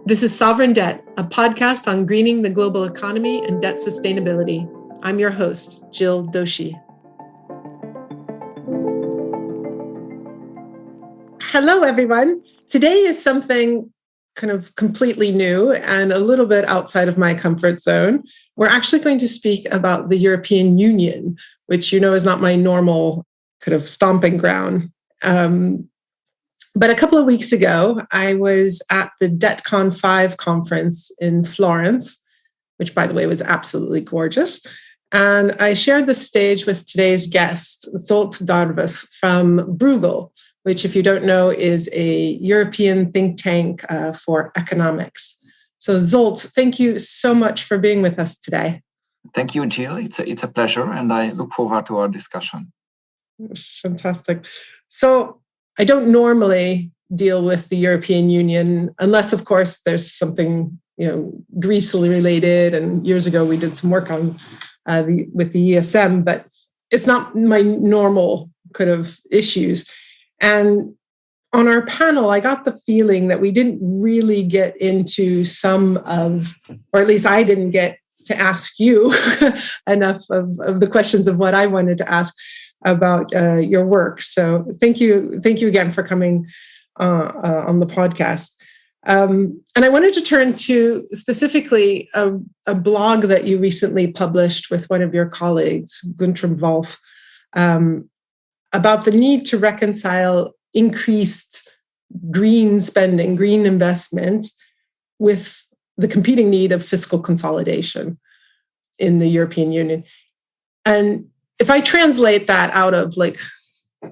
This is Sovereign Debt, a podcast on greening the global economy and debt sustainability. I'm your host, Jill Doshi. Hello, everyone. Today is something kind of completely new and a little bit outside of my comfort zone. We're actually going to speak about the European Union, which you know is not my normal kind of stomping ground. But a couple of weeks ago, I was at the DebtCon 5 conference in Florence, which, by the way, was absolutely gorgeous. And I shared the stage with today's guest, Zsolt Darvas from Bruegel, which, if you don't know, is a European think tank for economics. So, Zsolt, thank you so much for being with us today. Thank you, Jill. It's a pleasure, and I look forward to our discussion. Fantastic. So, I don't normally deal with the European Union unless, of course, there's something, greasily related. And years ago, we did some work on with the ESM, but it's not my normal kind of issues. And on our panel, I got the feeling that we didn't really get into some of, or at least I didn't get to ask you enough of the questions of what I wanted to ask about your work. So thank you again for coming on the podcast. And I wanted to turn to specifically a blog that you recently published with one of your colleagues, Guntram Wolf, about the need to reconcile increased green spending, green investment with the competing need of fiscal consolidation in the European Union. And if I translate that out of like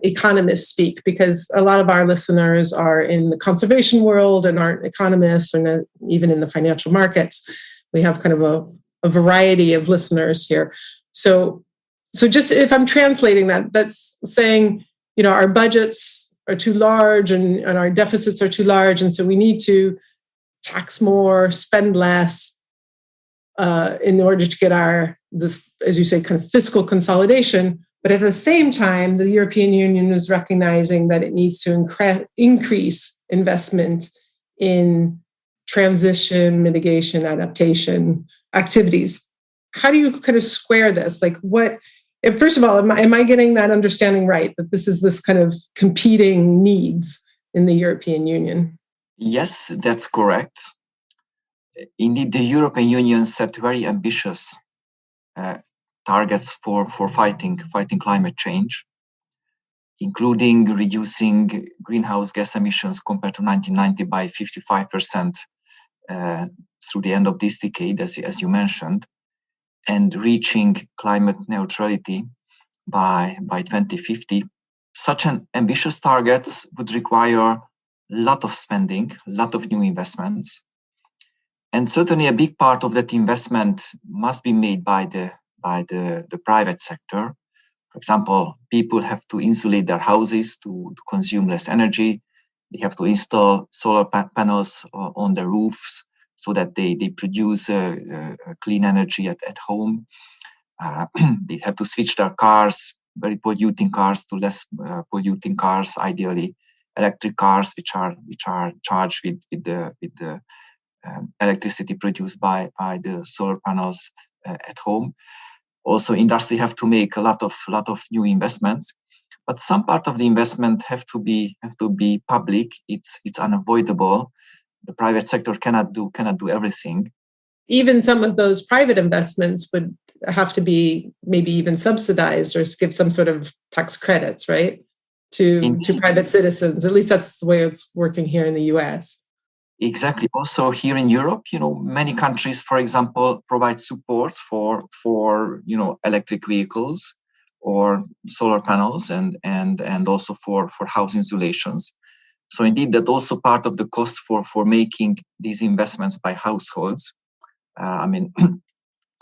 economist speak, because a lot of our listeners are in the conservation world and aren't economists or even in the financial markets, we have kind of a variety of listeners here. So just if I'm translating that, that's saying, our budgets are too large and our deficits are too large. And so we need to tax more, spend less in order to get this, as you say, kind of fiscal consolidation. But at the same time, the European Union is recognizing that it needs to increase investment in transition, mitigation, adaptation activities. How do you kind of square this? Like first of all, am I getting that understanding right, that this is this kind of competing needs in the European Union? Yes, that's correct. Indeed, the European Union set very ambitious targets for fighting climate change, including reducing greenhouse gas emissions compared to 1990 by 55% through the end of this decade, as you mentioned, and reaching climate neutrality by 2050. Such an ambitious targets would require a lot of spending, a lot of new investments. And certainly a big part of that investment must be made by the private sector. For example, people have to insulate their houses to consume less energy. They have to install solar panels on their roofs so that they produce clean energy at home. They have to switch their cars, very polluting cars, to less polluting cars, ideally electric cars, which are charged with the electricity produced by the solar panels at home. Also, industry have to make a lot of new investments, but some part of the investment have to be public. It's unavoidable. The private sector cannot do everything. Even some of those private investments would have to be maybe even subsidized or give some sort of tax credits, right, to private citizens. At least that's the way it's working here in the US. Exactly. Also here in Europe, many countries, for example, provide support for electric vehicles or solar panels and also for house insulations. So indeed, that's also part of the cost for making these investments by households.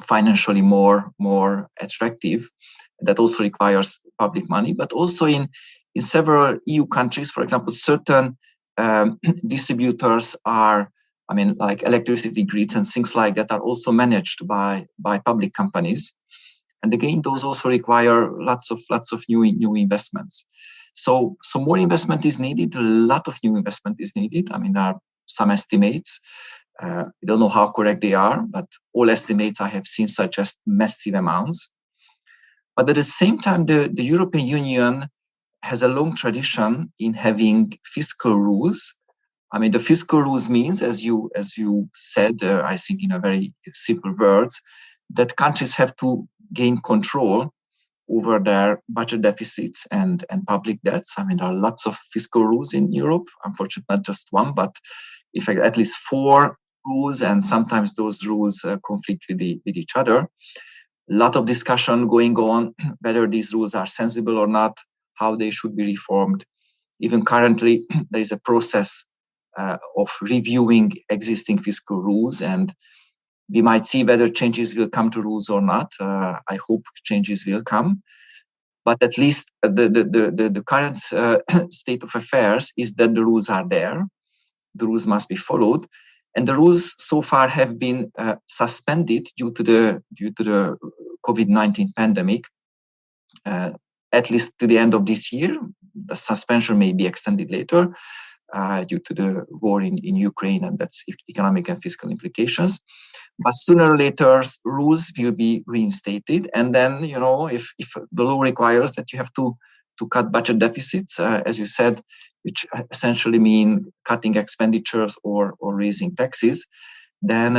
Financially more attractive. That also requires public money, but also in several EU countries, for example, certain distributors are, like electricity grids and things like that are also managed by public companies. And again, those also require lots of new investments. So more investment is needed. A lot of new investment is needed. There are some estimates. We don't know how correct they are, but all estimates I have seen suggest massive amounts. But at the same time, the European Union has a long tradition in having fiscal rules. I mean, the fiscal rules means, as you said, I think in a very simple words, that countries have to gain control over their budget deficits and public debts. I mean, there are lots of fiscal rules in Europe. Unfortunately, not just one, but in fact, at least 4 rules, and sometimes those rules conflict with each other. A lot of discussion going on whether these rules are sensible or not, how they should be reformed. Even currently, there is a process of reviewing existing fiscal rules, and we might see whether changes will come to rules or not. I hope changes will come. But at least the current state of affairs is that the rules are there. The rules must be followed. And the rules so far have been suspended due to the COVID-19 pandemic, at least to the end of this year. The suspension may be extended later due to the war in Ukraine, and that's economic and fiscal implications. But sooner or later, rules will be reinstated. And then, if the law requires that you have to cut budget deficits, as you said, which essentially mean cutting expenditures or raising taxes, then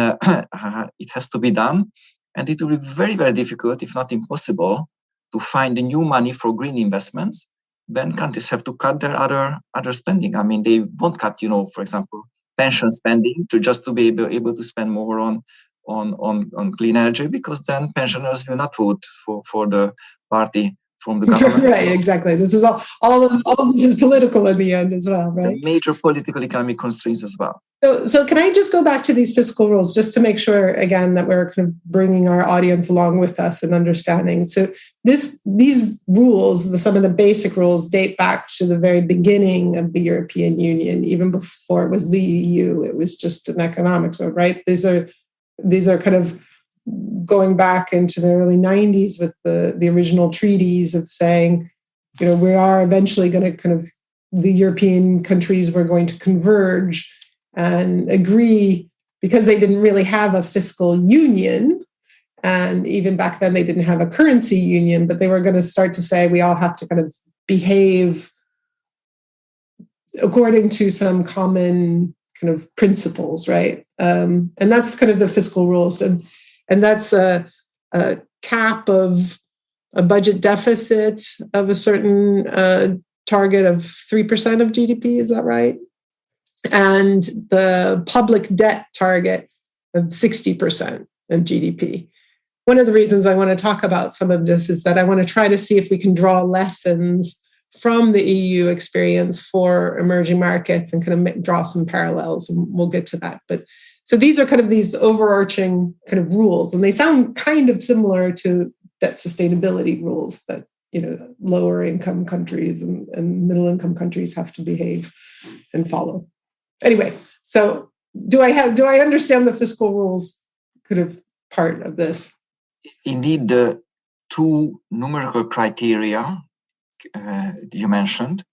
it has to be done. And it will be very, very difficult, if not impossible, to find the new money for green investments when countries have to cut their other spending. I mean, they won't cut, for example, pension spending to be able to spend more on clean energy, because then pensioners will not vote for the party from the government. Right, exactly. This is all of this is political in the end as well, right? The major political economic constraints as well. So can I just go back to these fiscal rules just to make sure, again, that we're kind of bringing our audience along with us in understanding. So these rules, some of the basic rules, date back to the very beginning of the European Union, even before it was the EU. It was just an economic zone, right? These are kind of going back into the early 90s with the original treaties of saying, we are eventually going to kind of, the European countries were going to converge and agree, because they didn't really have a fiscal union. And even back then, they didn't have a currency union, but they were going to start to say we all have to kind of behave according to some common kind of principles, right? And that's kind of the fiscal rules. And that's a cap of a budget deficit of a certain target of 3% of GDP. Is that right? And the public debt target of 60% of GDP. One of the reasons I want to talk about some of this is that I want to try to see if we can draw lessons from the EU experience for emerging markets and kind of draw some parallels, and we'll get to that. But so these are kind of these overarching kind of rules, and they sound kind of similar to debt sustainability rules that lower income countries and middle income countries have to behave and follow. Anyway, so do I understand the fiscal rules kind of part of this? Indeed, the 2 numerical criteria you mentioned,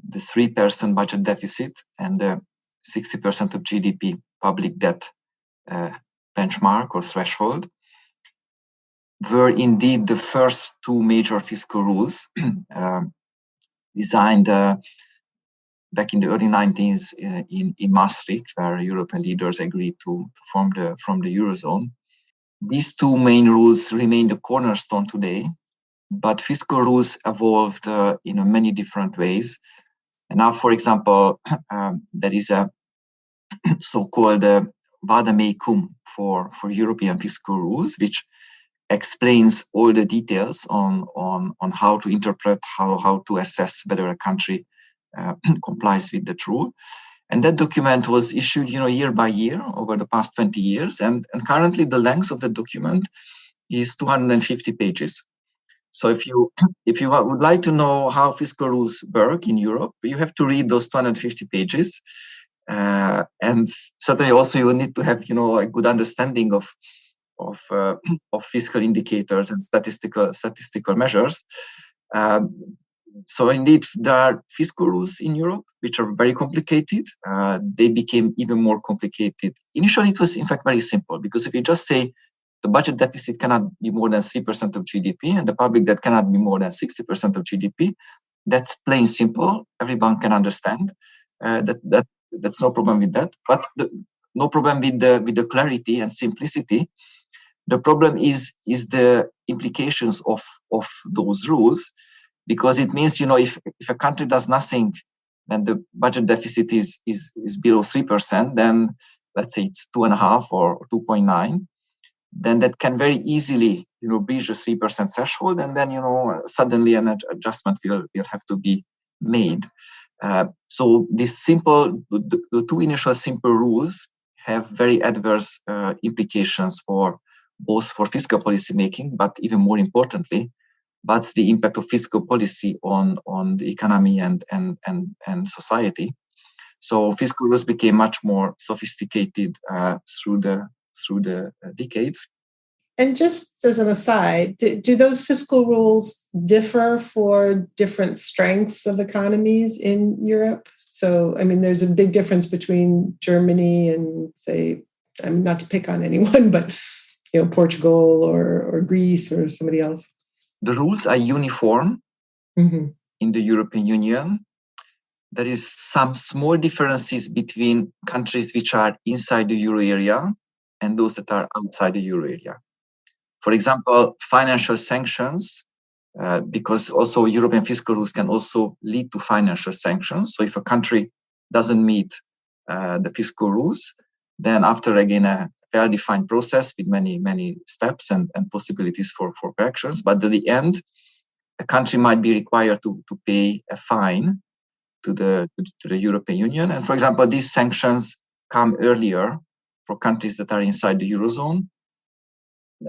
the 3% budget deficit and the 60% of GDP public debt benchmark or threshold, were indeed the first 2 major fiscal rules designed back in the early 90s in Maastricht, where European leaders agreed to form the Eurozone. These 2 main rules remain the cornerstone today, but fiscal rules evolved in many different ways. And now, for example, there is a so-called vade-mecum for European fiscal rules, which explains all the details on how to interpret, how to assess whether a country complies with the rule. And that document was issued, year by year over the past 20 years. And currently the length of the document is 250 pages. So if you would like to know how fiscal rules work in Europe, you have to read those 250 pages. And certainly also you need to have, a good understanding of fiscal indicators and statistical measures. So indeed, there are fiscal rules in Europe, which are very complicated. They became even more complicated. Initially, it was in fact very simple, because if you just say the budget deficit cannot be more than 3% of GDP and the public debt cannot be more than 60% of GDP, that's plain simple. Everyone can understand. That's no problem with that. But no problem with the clarity and simplicity. The problem is the implications of those rules, because it means, if a country does nothing and the budget deficit is below 3%, then let's say it's 2.5 or 2.9, then that can very easily breach the 3% threshold, and then suddenly an adjustment will have to be made. So this the two initial simple rules have very adverse implications for both for fiscal policy making, but even more importantly, what's the impact of fiscal policy on the economy and society. So fiscal rules became much more sophisticated through the decades. And just as an aside, do those fiscal rules differ for different strengths of economies in Europe? So, I mean, there's a big difference between Germany and, say, I mean, not to pick on anyone, but Portugal or Greece or somebody else. The rules are uniform in the European Union. There is some small differences between countries which are inside the euro area and those that are outside the euro area. For example, financial sanctions, because also European fiscal rules can also lead to financial sanctions. So if a country doesn't meet the fiscal rules, then after again a well-defined process with many steps and possibilities for corrections, but at the end, a country might be required to pay a fine to the European Union. And for example, these sanctions come earlier for countries that are inside the Eurozone,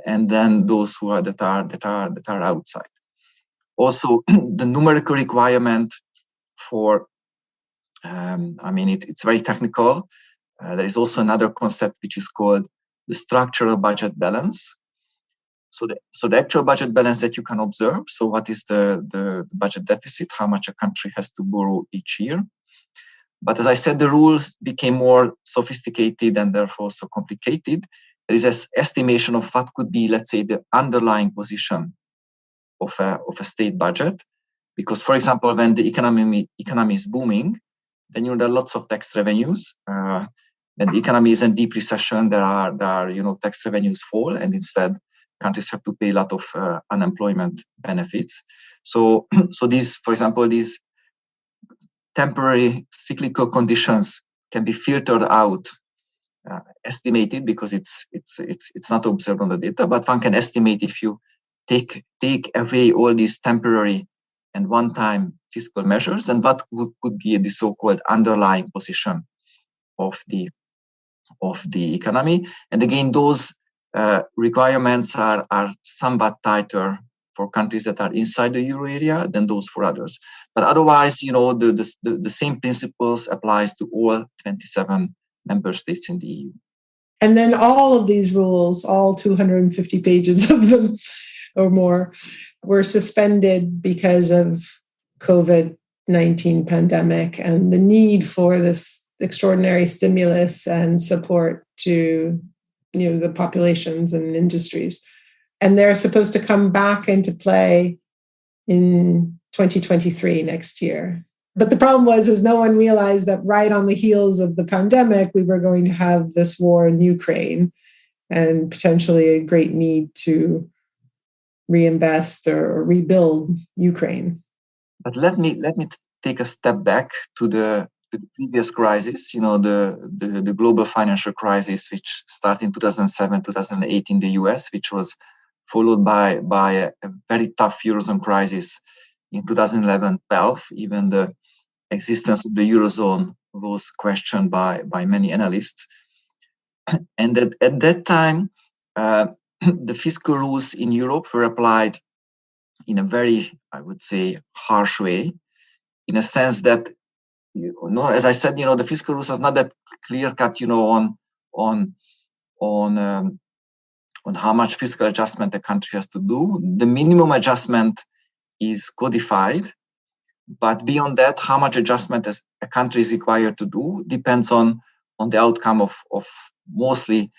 and then those who are that are outside. Also, the numerical requirement for, it's very technical. There is also another concept which is called the structural budget balance. So the actual budget balance that you can observe. So what is the budget deficit? How much a country has to borrow each year? But as I said, the rules became more sophisticated and therefore so complicated. There is an estimation of what could be, let's say, the underlying position of a state budget. Because, for example, when the economy is booming, then there are lots of tax revenues. When the economy is in deep recession, there are tax revenues fall, and instead countries have to pay a lot of unemployment benefits. So these, for example, these temporary cyclical conditions can be filtered out, estimated, because it's not observed on the data, but one can estimate if you take away all these temporary and one-time fiscal measures, then what could be the so-called underlying position of the economy. And again, those requirements are somewhat tighter for countries that are inside the euro area than those for others. But otherwise, the same principles applies to all 27 member states in the EU. And then all of these rules, all 250 pages of them or more, were suspended because of COVID-19 pandemic and the need for this extraordinary stimulus and support to the populations and industries. And they're supposed to come back into play in 2023, next year. But the problem is no one realized that right on the heels of the pandemic, we were going to have this war in Ukraine and potentially a great need to reinvest or rebuild Ukraine. But let me take a step back to the previous crisis, the global financial crisis, which started in 2007, 2008 in the US, which was followed by a very tough Eurozone crisis in 2011-12. Even the existence of the Eurozone was questioned by many analysts. And at that time, the fiscal rules in Europe were applied in a very, I would say, harsh way, in a sense that, as I said, the fiscal rules is not that clear cut, on how much fiscal adjustment a country has to do. The minimum adjustment is codified, But beyond that, how much adjustment as a country is required to do depends on the outcome of mostly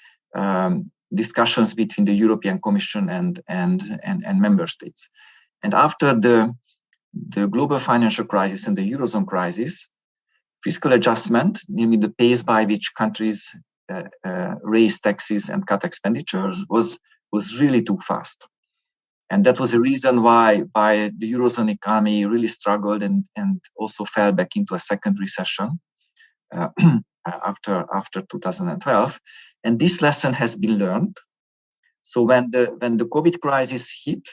discussions between the European Commission and member states. And after the global financial crisis and the Eurozone crisis, fiscal adjustment, namely the pace by which countries raise taxes and cut expenditures, was really too fast. And that was the reason why the Eurozone economy really struggled and also fell back into a second recession after 2012. And this lesson has been learned. So when the COVID crisis hit,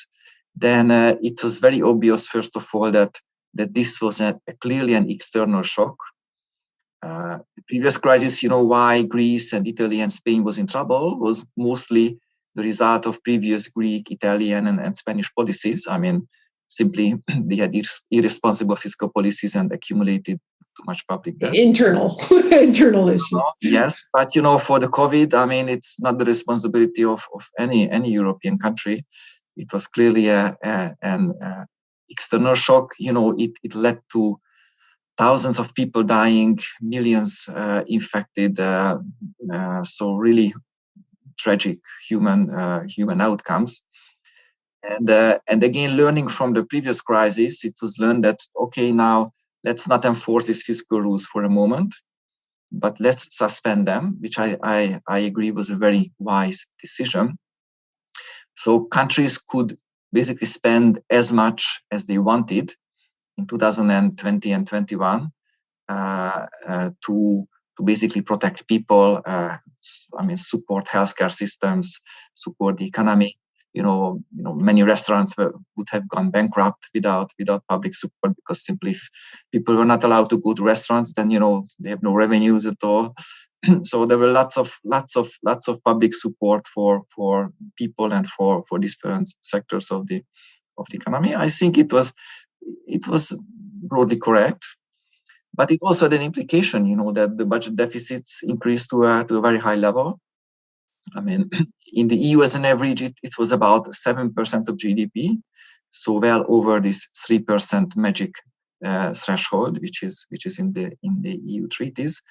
then it was very obvious, first of all, that this was clearly an external shock. The previous crisis, why Greece and Italy and Spain was in trouble, was mostly the result of previous Greek, Italian, and Spanish policies. I mean, simply they had irresponsible fiscal policies and accumulated too much public debt. Internal issues. Yes, but for the COVID, I mean, it's not the responsibility of any European country. It was clearly an external shock. It led to thousands of people dying, millions infected. So really tragic human outcomes. And again, learning from the previous crisis, it was learned that, okay, now let's not enforce these fiscal rules for a moment, but let's suspend them, which I agree was a very wise decision. So countries could basically spend as much as they wanted in 2020 and 21 to basically protect people, support healthcare systems, support the economy. Many restaurants would have gone bankrupt without public support, because simply if people were not allowed to go to restaurants, then they have no revenues at all. So there were lots of public support for people and for different sectors of the economy. I think it was broadly correct, but it also had an implication, that the budget deficits increased to a very high level. I mean, in the EU as an average, it was about 7% of GDP, so well over this 3% magic threshold, which is in the EU treaties.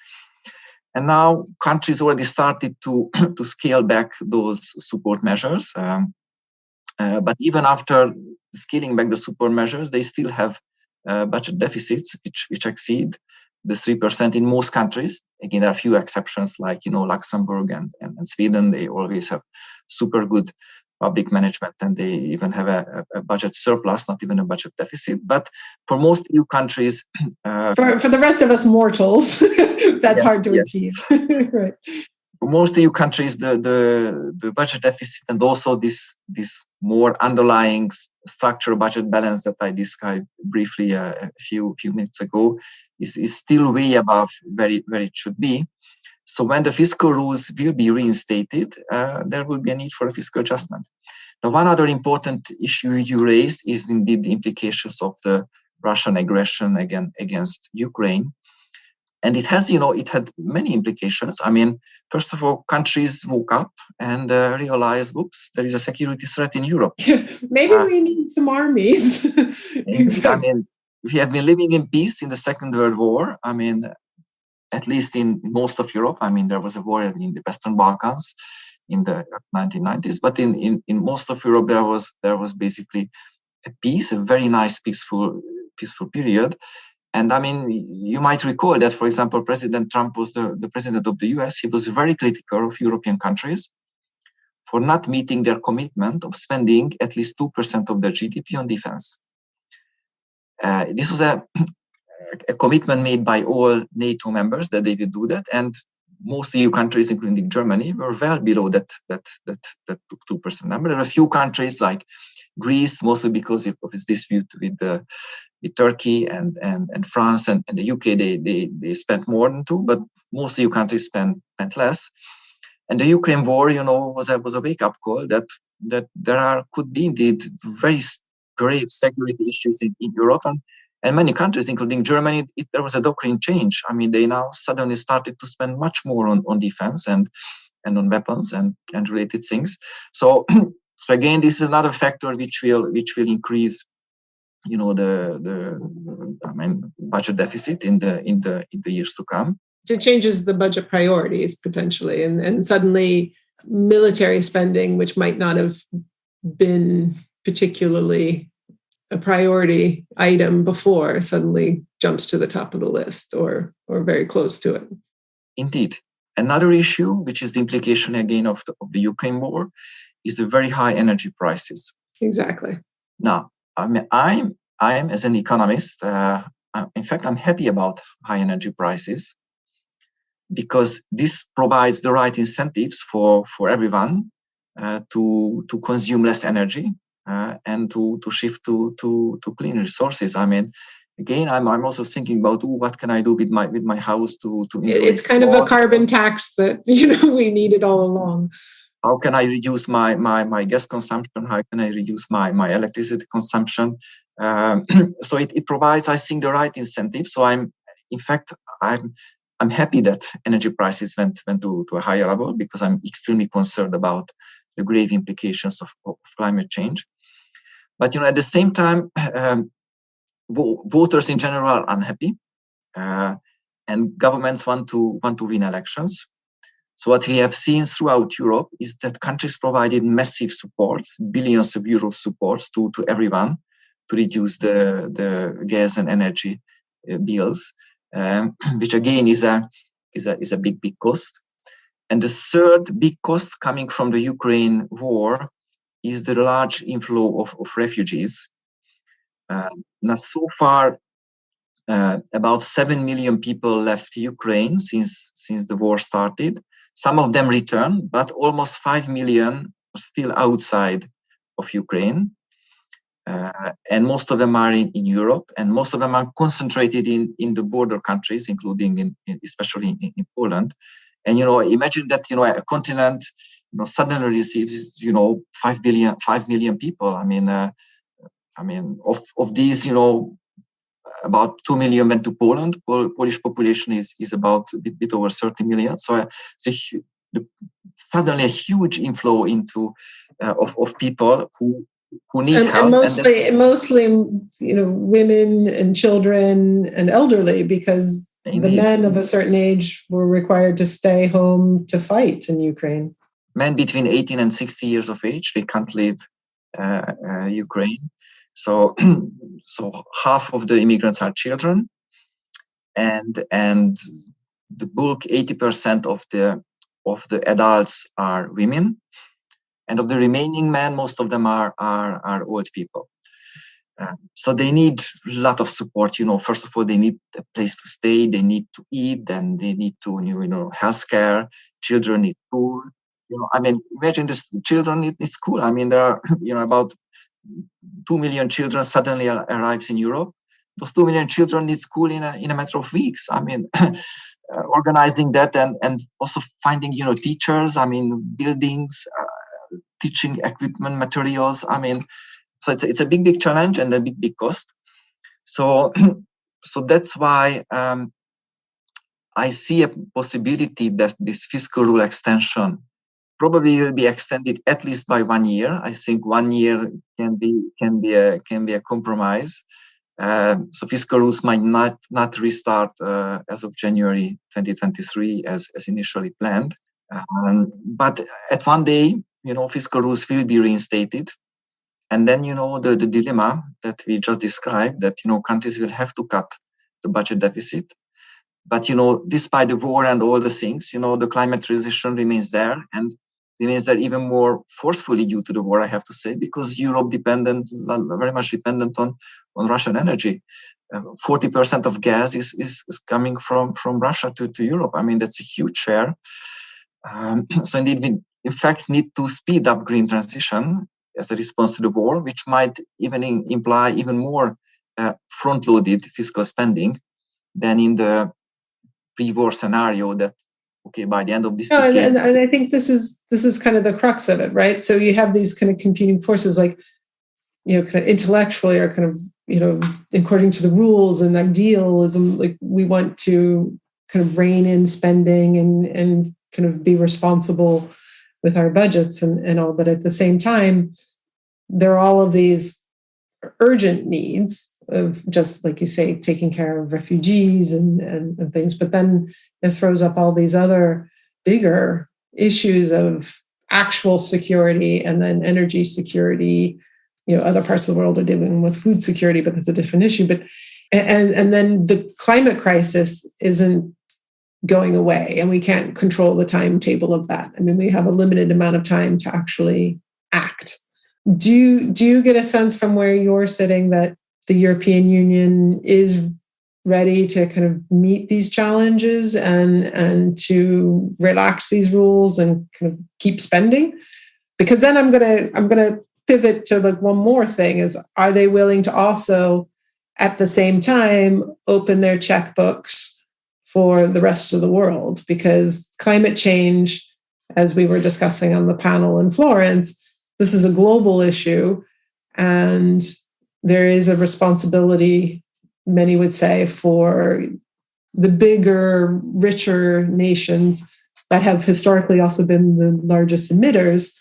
And now countries already started to scale back those support measures. But even after scaling back the support measures, they still have budget deficits which exceed the 3% in most countries. Again, there are a few exceptions, like Luxembourg and Sweden. They always have super good public management, and they even have a budget surplus, not even a budget deficit. But for most EU countries, for the rest of us mortals, that's hard to achieve. Right. For most EU countries, the budget deficit and also this more underlying structural budget balance that I described briefly a few minutes ago is still way above where it should be. So when the fiscal rules will be reinstated, there will be a need for a fiscal adjustment. Now, one other important issue you raised is indeed the implications of the Russian aggression against Ukraine. And it had many implications. I mean, first of all, countries woke up and realized, oops, there is a security threat in Europe. Maybe we need some armies. Exactly. I mean, we have been living in peace in the Second World War. I mean, at least in most of Europe. I mean, there was a war in the Western Balkans in the 1990s, but in most of Europe, there was basically a peace, a very nice, peaceful period. And I mean, you might recall that, for example, President Trump was the president of the US. He was very critical of European countries for not meeting their commitment of spending at least 2% of their GDP on defense. This was a commitment made by all NATO members that they would do that. And most EU countries, including Germany, were well below that 2% number. There are a few countries like Greece, mostly because of its dispute with Turkey and France and the UK, they spent more than 2%, but most EU countries spent less. And the Ukraine war, was a wake-up call that could be indeed very grave security issues in Europe, and many countries, including Germany, there was a doctrine change. I mean, they now suddenly started to spend much more on defense and on weapons and related things. So again, this is another factor which will increase budget deficit in the years to come. It changes the budget priorities potentially, and suddenly military spending, which might not have been particularly a priority item before, suddenly jumps to the top of the list or very close to it. Indeed. Another issue, which is the implication again of the Ukraine war, is the very high energy prices. Exactly. Now, I'm as an economist, in fact, I'm happy about high energy prices because this provides the right incentives for everyone to consume less energy and to shift to clean resources. I mean, again, I'm also thinking about what can I do with my house to it's kind of a carbon tax that we needed all along. How can I reduce my gas consumption? How can I reduce my electricity consumption? So it provides, I think, the right incentive. So I'm happy that energy prices went to a higher level because I'm extremely concerned about the grave implications of climate change. But at the same time, voters in general are unhappy, and governments want to win elections. So what we have seen throughout Europe is that countries provided massive supports, billions of euros supports to everyone to reduce the gas and energy bills, which again is a big cost. And the third big cost coming from the Ukraine war is the large inflow of refugees. Now, so far, about 7 million people left Ukraine since the war started. Some of them returned, but almost 5 million are still outside of Ukraine. And most of them are in Europe, and most of them are concentrated in the border countries, including especially in Poland. And imagine that a continent suddenly receives 5 million people. I mean, of these, about 2 million went to Poland. Polish population is about a bit over 30 million. So it's suddenly a huge inflow into of people who need help. And mostly, women and children and elderly, because Indeed. The men of a certain age were required to stay home to fight in Ukraine. Men between 18 and 60 years of age, they can't leave Ukraine. So half of the immigrants are children, and the bulk, 80% of the adults are women, and of the remaining men, most of them are old people. So they need a lot of support. First of all, they need a place to stay, they need to eat, then they need to healthcare. Children need food. Imagine this: children need school. There are about 2 million children suddenly arrives in Europe. Those 2 million children need school in a matter of weeks. Organizing that and also finding teachers. Buildings, teaching equipment, materials. So it's a big challenge and a big cost. So that's why I see a possibility that this fiscal rule extension probably will be extended at least by 1 year. I think 1 year can be a compromise. So fiscal rules might not restart as of January 2023 as initially planned. But at one day, fiscal rules will be reinstated. And then, the dilemma that we just described, that, countries will have to cut the budget deficit. But, despite the war and all the things, the climate transition remains there, and remains there even more forcefully due to the war, I have to say, because Europe very much dependent on Russian energy. 40% of gas is coming from Russia to Europe. That's a huge share. So indeed, we in fact need to speed up green transition as a response to the war, which might even imply even more front-loaded fiscal spending than in the pre-war scenario that, by the end of this decade. And I think this is kind of the crux of it, right? So you have these kind of competing forces, like, kind of intellectually or kind of, according to the rules and idealism, like we want to kind of rein in spending and kind of be responsible with our budgets and all. But at the same time, there are all of these urgent needs of just, like you say, taking care of refugees and things, but then it throws up all these other bigger issues of actual security and then energy security. Other parts of the world are dealing with food security, but that's a different issue. But and then the climate crisis isn't going away, and we can't control the timetable of that. I mean, we have a limited amount of time to actually act. Do you get a sense from where you're sitting that the European Union is ready to kind of meet these challenges and to relax these rules and kind of keep spending? Because then I'm gonna pivot to like one more thing: is, are they willing to also at the same time open their checkbooks for the rest of the world? Because climate change, as we were discussing on the panel in Florence, this is a global issue, and there is a responsibility, many would say, for the bigger, richer nations that have historically also been the largest emitters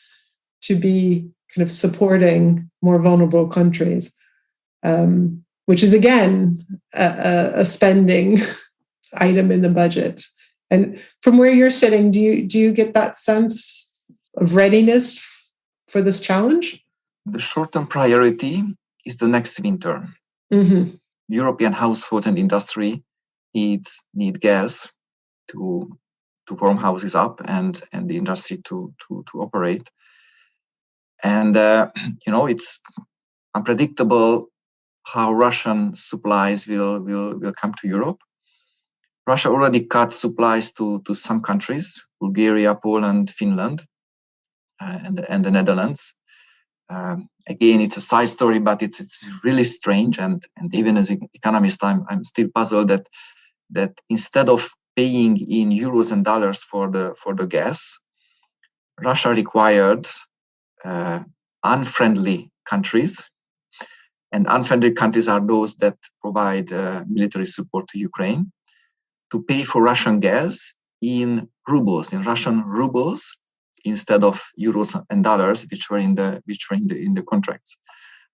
to be kind of supporting more vulnerable countries, which is, again, a spending item in the budget. And from where you're sitting, do you get that sense of readiness for this challenge? The short-term priority is the next winter. Mm-hmm. European households and industry need gas to warm houses up and the industry to operate. And it's unpredictable how Russian supplies will come to Europe. Russia already cut supplies to some countries: Bulgaria, Poland, Finland, and the Netherlands. Again, it's a side story, but it's really strange. And even as an economist, I'm still puzzled that instead of paying in euros and dollars for the gas, Russia required unfriendly countries. And unfriendly countries are those that provide military support to Ukraine, to pay for Russian gas in Russian rubles, instead of euros and dollars, which were in the contracts.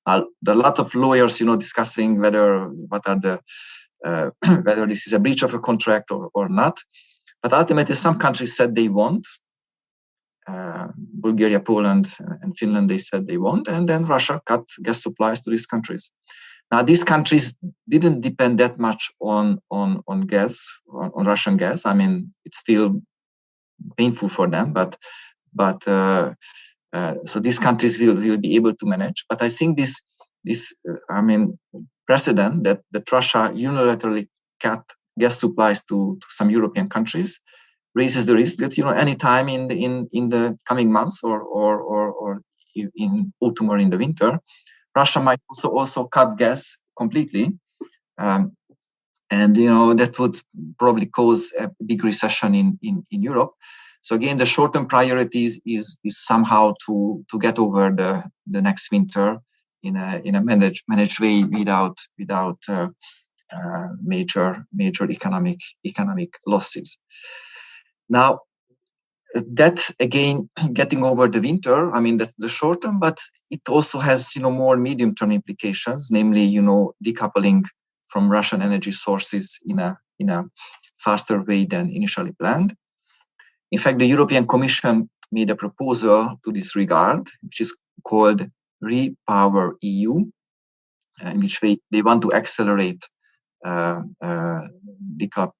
There are a lot of lawyers, discussing whether this is a breach of a contract or not. But ultimately, some countries said they won't. Bulgaria, Poland, and Finland, they said they won't, and then Russia cut gas supplies to these countries. Now, these countries didn't depend that much on gas, on Russian gas. I mean, it's still painful for them, but so these countries will be able to manage. But I think this precedent that Russia unilaterally cut gas supplies to some European countries raises the risk that any time in the coming months or in autumn or in the winter, Russia might also cut gas completely, and that would probably cause a big recession in Europe. So again, the short-term priorities is somehow to get over the next winter in a managed way without major economic losses. Now, that again, getting over the winter, that's the short term, but it also has more medium term implications, namely decoupling from Russian energy sources in a faster way than initially planned. In fact, the European Commission made a proposal to this regard, which is called Repower EU, in which they want to accelerate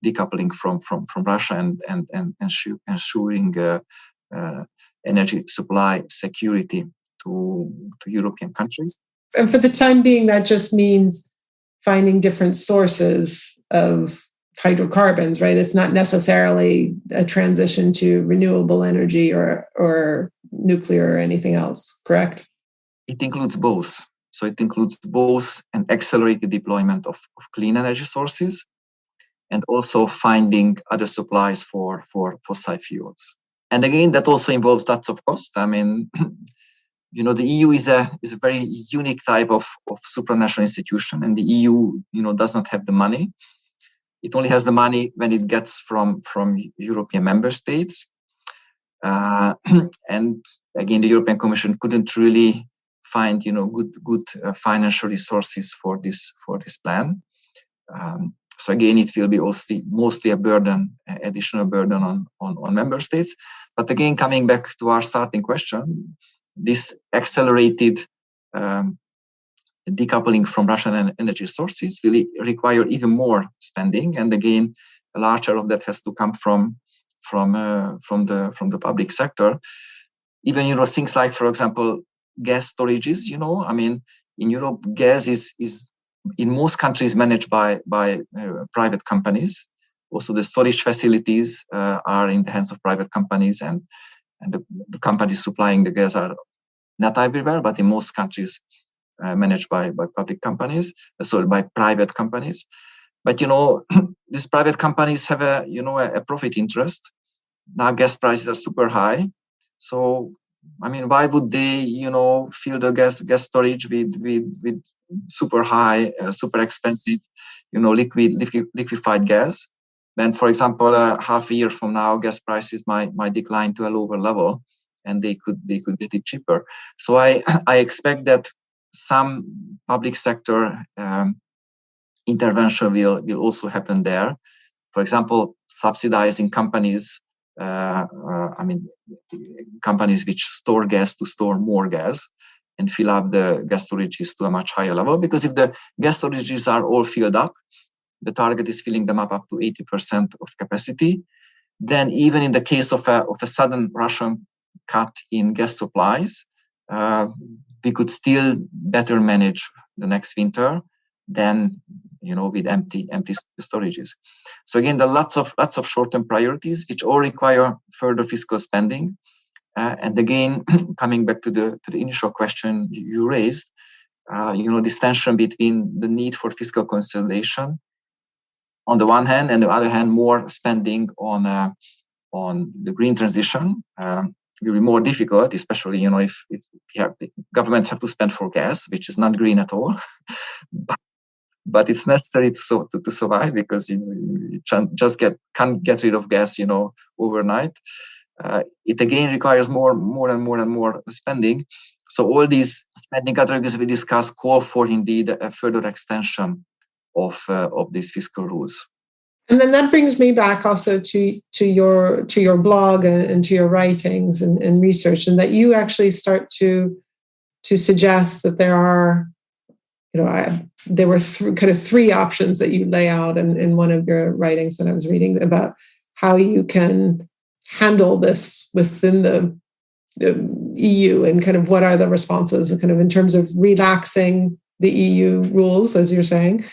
decoupling from Russia and ensuring energy supply security to European countries. And for the time being, that just means finding different sources of hydrocarbons, right? It's not necessarily a transition to renewable energy or nuclear or anything else, correct? It includes both. So it includes both an accelerated deployment of clean energy sources and also finding other supplies for fossil fuels. And again, that also involves lots of cost. The EU is a very unique type of supranational institution, and the EU, does not have the money. It only has the money when it gets from European member states. And again, the European Commission couldn't really find good financial resources for this plan. So again, it will be mostly a burden, additional burden on member states. But again, coming back to our starting question, this accelerated decoupling from Russian energy sources will require even more spending, and again, a large share of that has to come from the public sector. Even things like, for example, gas storages. In Europe, gas is in most countries managed by private companies. Also, the storage facilities are in the hands of private companies, and the companies supplying the gas are not everywhere, but in most countries managed by public companies, by private companies. But these private companies have a profit interest. Now gas prices are super high, so why would they fill the gas storage with super high, super expensive, liquefied gas? When, for example, half a year from now, gas prices might decline to a lower level, and they could get it cheaper. So I expect that some public sector intervention will also happen there. For example, subsidizing companies. Companies which store gas to store more gas and fill up the gas storages to a much higher level. Because if the gas storages are all filled up, the target is filling them up to 80% of capacity. Then even in the case of a sudden Russian cut in gas supplies, we could still better manage the next winter than with empty storages. So again, there are lots of short-term priorities which all require further fiscal spending. And again, coming back to the initial question you raised, this tension between the need for fiscal consolidation on the one hand, and the other hand, more spending on the green transition will be more difficult, especially if governments have to spend for gas, which is not green at all. But it's necessary to survive, because you just can't get rid of gas overnight. It again requires more and more spending. So all these spending categories we discussed call for indeed a further extension of these fiscal rules. And then that brings me back also to your blog and to your writings and research, and that you actually start to suggest that there are, there were kind of three options that you lay out in one of your writings that I was reading about how you can handle this within the EU, and kind of what are the responses, kind of in terms of relaxing the EU rules, as you're saying.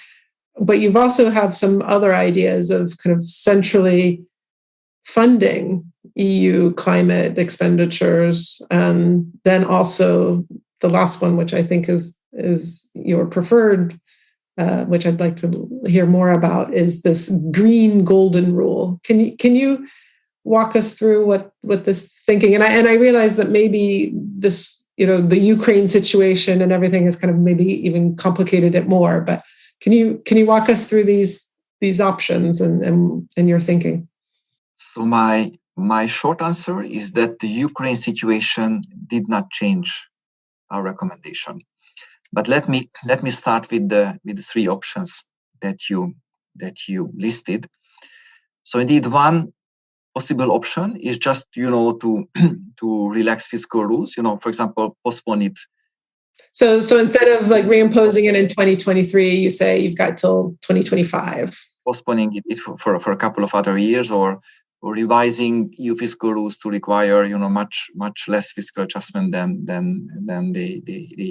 But you've also have some other ideas of kind of centrally funding EU climate expenditures, and then also the last one, which I think is your preferred, which I'd like to hear more about, is this green golden rule. Can you walk us through what this thinking? And I realize that maybe this, the Ukraine situation and everything has kind of maybe even complicated it more. But can you walk us through these options and your thinking? So my short answer is that the Ukraine situation did not change our recommendation. But let me start with the three options that you listed. So indeed, one possible option is just to relax fiscal rules. For example, postpone it. So instead of like reimposing it in 2023, you say you've got till 2025. Postponing it for a couple of other years, or revising EU fiscal rules to require much less fiscal adjustment than they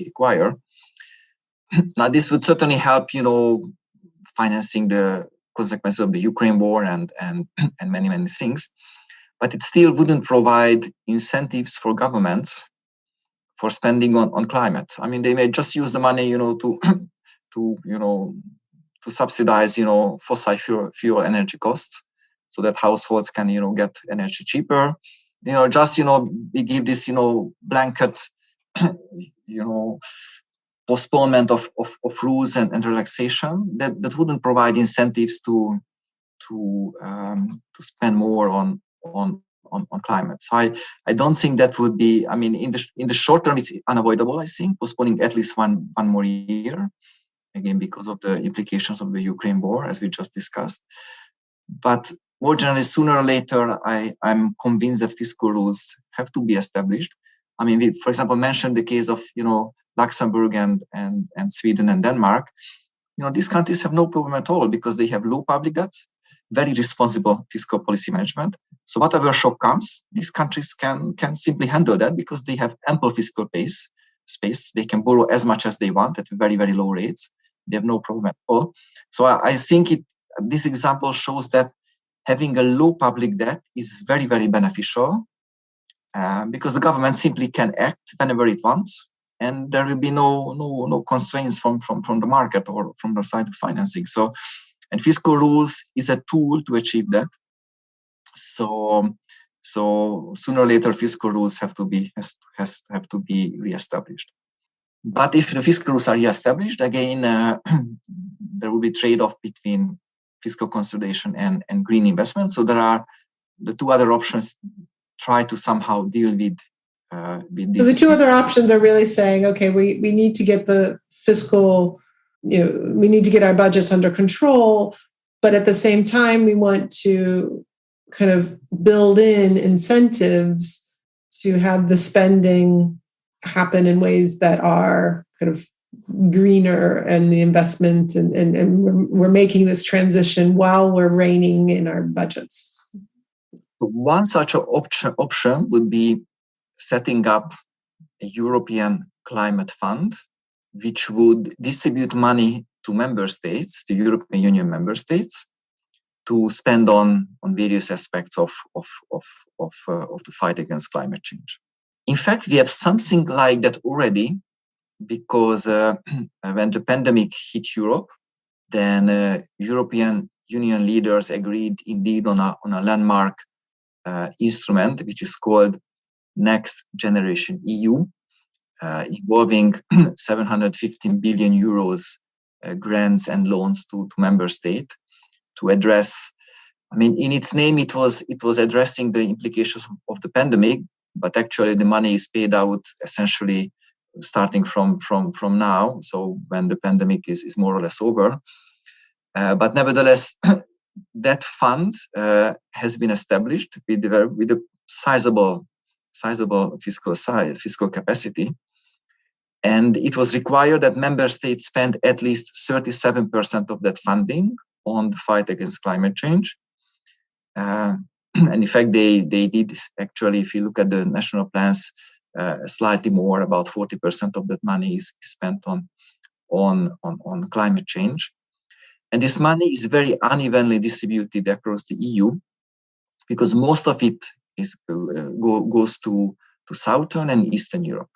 require. Now, this would certainly help, financing the consequences of the Ukraine war and many things, but it still wouldn't provide incentives for governments for spending on climate. I mean, they may just use the money, to subsidize, fossil fuel energy costs, so that households can, get energy cheaper. We give this, blanket, postponement of rules and relaxation that wouldn't provide incentives to spend more on on climate. So I don't think that would be, I mean, in the short term, it's unavoidable, I think, postponing at least one more year, again, because of the implications of the Ukraine war, as we just discussed. But more generally, sooner or later, I'm convinced that fiscal rules have to be established. I mean, we, for example, mentioned the case of, Luxembourg and Sweden and Denmark. These countries have no problem at all because they have low public debts, very responsible fiscal policy management. So whatever shock comes, these countries can simply handle that because they have ample fiscal space. They can borrow as much as they want at very, very low rates. They have no problem at all. So I think this example shows that having a low public debt is very, very beneficial because the government simply can act whenever it wants, and there will be no constraints from the market or from the side of financing. So, and fiscal rules is a tool to achieve that. So sooner or later, fiscal rules have to be reestablished. But if the fiscal rules are reestablished, again, there will be trade-off between fiscal consolidation and green investment. So there are the two other options. Try to somehow deal with this. So the two other options are really saying, okay, we need to get the fiscal, we need to get our budgets under control, but at the same time, we want to kind of build in incentives to have the spending happen in ways that are kind of greener and the investment, and we're making this transition while we're reining in our budgets. One such option would be setting up a European climate fund, which would distribute money to member states, the European Union member states, to spend on various aspects of the fight against climate change. In fact, we have something like that already, because when the pandemic hit Europe, then European Union leaders agreed indeed on a landmark instrument, which is called Next Generation EU, involving 715 billion euros grants and loans to member states to address. I mean, in its name, it was addressing the implications of the pandemic, but actually the money is paid out essentially starting from now. So when the pandemic is more or less over, but nevertheless, that fund has been established with a sizable fiscal capacity, and it was required that member states spend at least 37% of that funding on the fight against climate change. And in fact, they did actually. If you look at the national plans, slightly more, about 40% of that money is spent on climate change. And this money is very unevenly distributed across the EU, because most of it goes to Southern and Eastern Europe.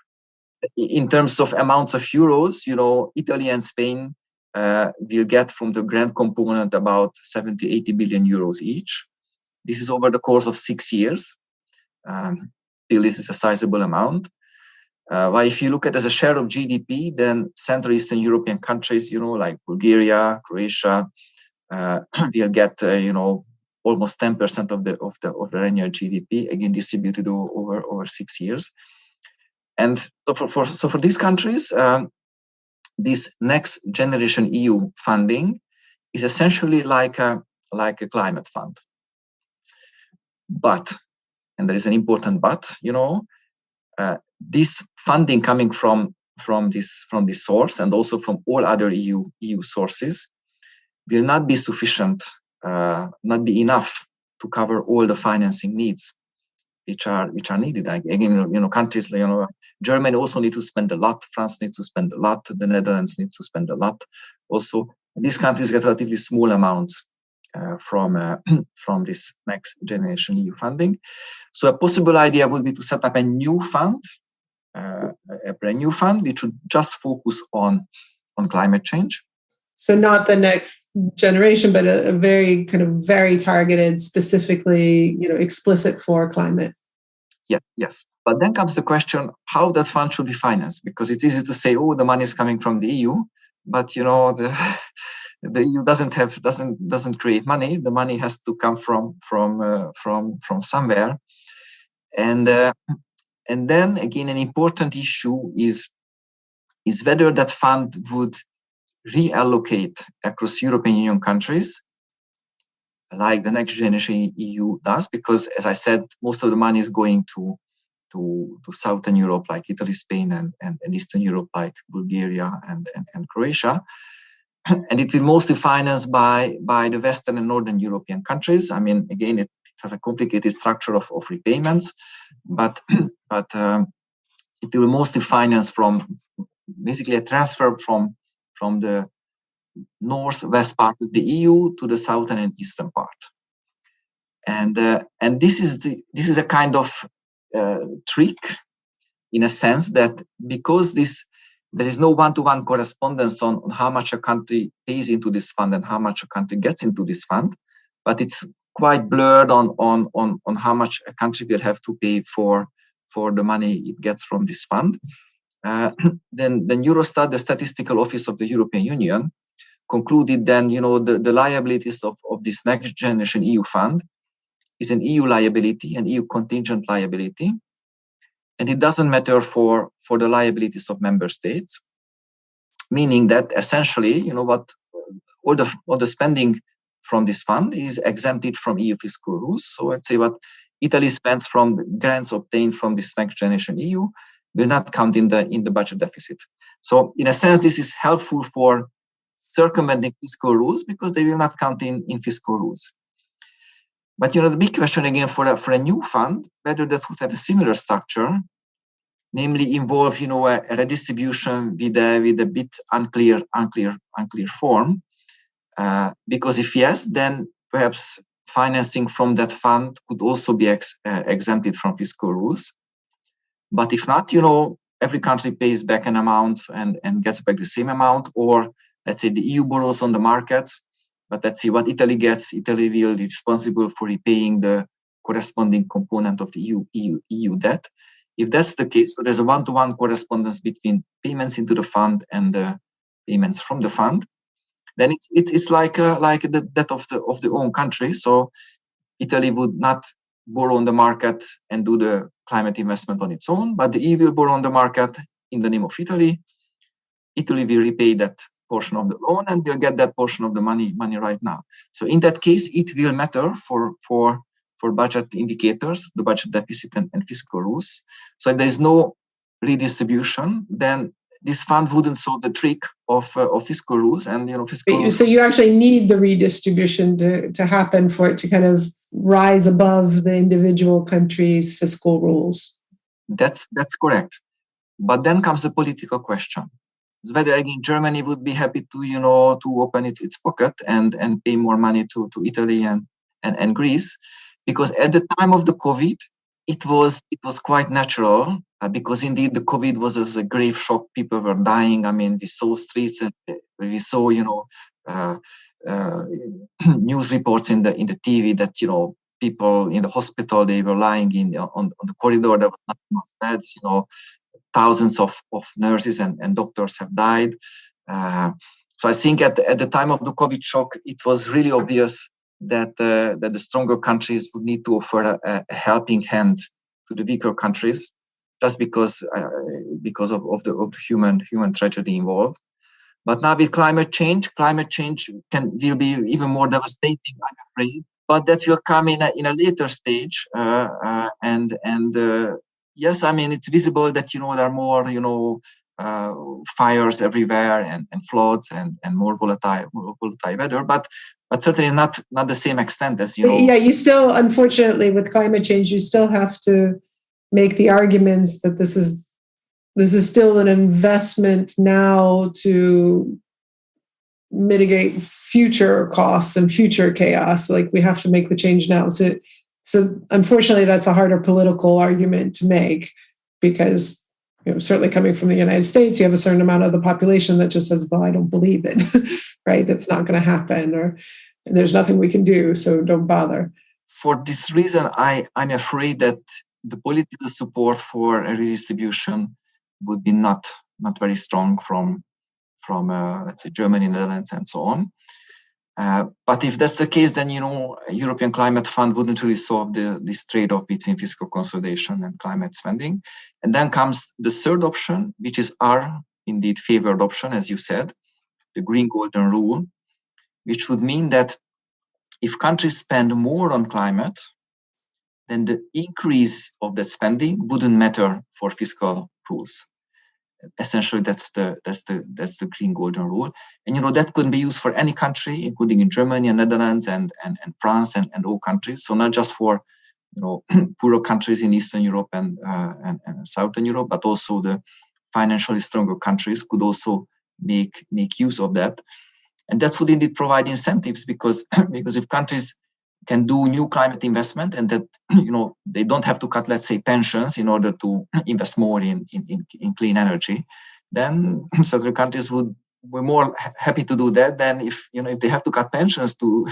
In terms of amounts of euros, Italy and Spain will get from the grant component about 70-80 billion euros each. This is over the course of 6 years. Still, this is a sizable amount. While if you look at it as a share of GDP, then Central Eastern European countries, like Bulgaria, Croatia, will get, almost 10% of the annual GDP, again distributed over 6 years. And so for these countries, this Next Generation EU funding is essentially like a climate fund. But, and there is an important but, this funding coming from this source, and also from all other EU sources, will not be sufficient, not be enough to cover all the financing needs which are needed. Again, countries, Germany also need to spend a lot, France needs to spend a lot, the Netherlands needs to spend a lot. Also, these countries get relatively small amounts from this Next Generation EU funding. So a possible idea would be to set up a new fund, a brand new fund, which would just focus on climate change. So not the next generation, but a very kind of very targeted, specifically, explicit for climate. Yeah, yes. But then comes the question how that fund should be financed, because it's easy to say, oh, the money is coming from the EU, but the EU doesn't create money. The money has to come from somewhere. And then again, an important issue is whether that fund would reallocate across European Union countries, like the Next Generation EU does, because as I said, most of the money is going to Southern Europe, like Italy, Spain, and Eastern Europe, like Bulgaria and Croatia. And it will mostly financed by the Western and Northern European countries. I mean, again, it has a complicated structure of repayments, but it will mostly finance from basically a transfer from the northwest part of the EU to the southern and eastern part. And this is a kind of trick, in a sense, that because there is no one-to-one correspondence on how much a country pays into this fund and how much a country gets into this fund, but it's quite blurred on how much a country will have to pay for the money it gets from this fund. Then Eurostat, the statistical office of the European Union, concluded then, the liabilities of this Next Generation EU fund is an EU liability, an EU contingent liability. And it doesn't matter for the liabilities of member states, meaning that essentially, all the spending from this fund is exempted from EU fiscal rules. So let's say what Italy spends from grants obtained from this Next Generation EU will not count in the budget deficit. So in a sense, this is helpful for circumventing fiscal rules because they will not count in fiscal rules. But the big question again for a new fund, whether that would have a similar structure, namely involve a redistribution with a bit unclear form. Because if yes, then perhaps financing from that fund could also be exempted from fiscal rules. But if not, every country pays back an amount and gets back the same amount, or let's say the EU borrows on the markets, but let's see what Italy gets. Italy will be responsible for repaying the corresponding component of the EU debt. If that's the case, so there's a one-to-one correspondence between payments into the fund and the payments from the fund, then it's like the debt of the own country. So Italy would not borrow on the market and do the climate investment on its own, but the EU will borrow on the market in the name of Italy. Italy will repay that portion of the loan and they'll get that portion of the money right now. So in that case, it will matter for budget indicators, the budget deficit and fiscal rules. So if there's no redistribution, then this fund wouldn't solve the trick of fiscal rules and fiscal rules. So you actually need the redistribution to happen for it to kind of rise above the individual countries' fiscal rules. That's correct. But then comes the political question. Whether again Germany would be happy to open its pocket and pay more money to Italy and Greece, because at the time of the COVID, it was quite natural because indeed the COVID was a grave shock. People were dying. I mean, we saw streets, we saw news reports in the TV that people in the hospital, they were lying on the corridor. There was not enough beds. Thousands of nurses and doctors have died. So I think at the time of the COVID shock, it was really obvious that the stronger countries would need to offer a helping hand to the weaker countries, just because of the human tragedy involved. But now with climate change will be even more devastating, I'm afraid. But that will come in a later stage, yes, I mean, it's visible that, there are more, fires everywhere and floods and more volatile weather, but certainly not the same extent as, Yeah, you still, unfortunately, with climate change, you still have to make the arguments that this is still an investment now to mitigate future costs and future chaos. Like we have to make the change now. So unfortunately, that's a harder political argument to make because, certainly coming from the United States, you have a certain amount of the population that just says, well, I don't believe it, right? It's not going to happen, or there's nothing we can do, so don't bother. For this reason, I'm afraid that the political support for a redistribution would be not very strong from let's say Germany, Netherlands, and so on. But if that's the case, then, European Climate Fund wouldn't really solve this trade-off between fiscal consolidation and climate spending. And then comes the third option, which is our indeed favored option, as you said, the green golden rule, which would mean that if countries spend more on climate, then the increase of that spending wouldn't matter for fiscal rules. Essentially, that's the green golden rule, and that couldn't be used for any country, including in Germany and Netherlands and France and all countries. So not just for poorer countries in Eastern Europe and Southern Europe, but also the financially stronger countries could also make use of that, and that would indeed provide incentives because if countries can do new climate investment and that they don't have to cut, let's say, pensions in order to invest more in clean energy, then certain countries were more happy to do that than if they have to cut pensions to